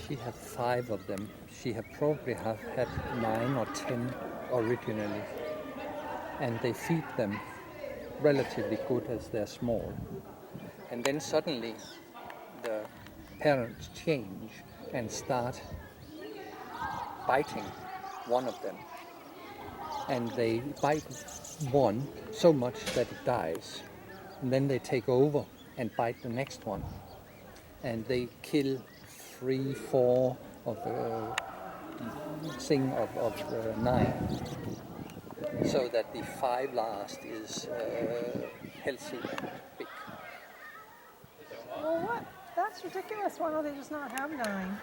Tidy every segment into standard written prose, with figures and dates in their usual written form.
she had 5 of them. She had probably have had 9 or 10 originally. And they feed them relatively good as they're small. And then suddenly the parents change and start biting one of them. And they bite one so much that it dies. And then they take over and bite the next one. And they kill 3, 4 of the thing of 9. So that the 5 last is healthy and big. Well, what? That's ridiculous. Why don't they just not have 9?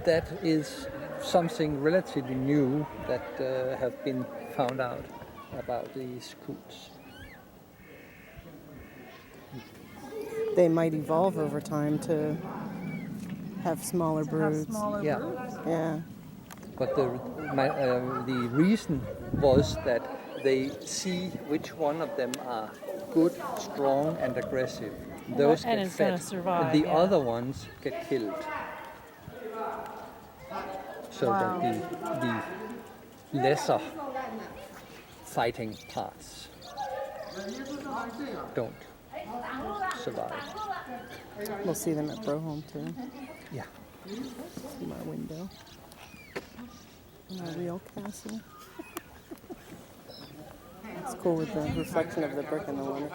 That is something relatively new that have been found out about these coots. They might evolve over time to have smaller broods. Have smaller Yeah. broods. Yeah. But the reason was that they see which one of them are good, strong, and aggressive. Those And get it's gonna fed. survive, The yeah. other ones get killed. So Wow. that the lesser fighting parts don't survive. We'll see them at Broholm too. Yeah. See my window. My real castle. It's cool with the reflection of the brick in the water.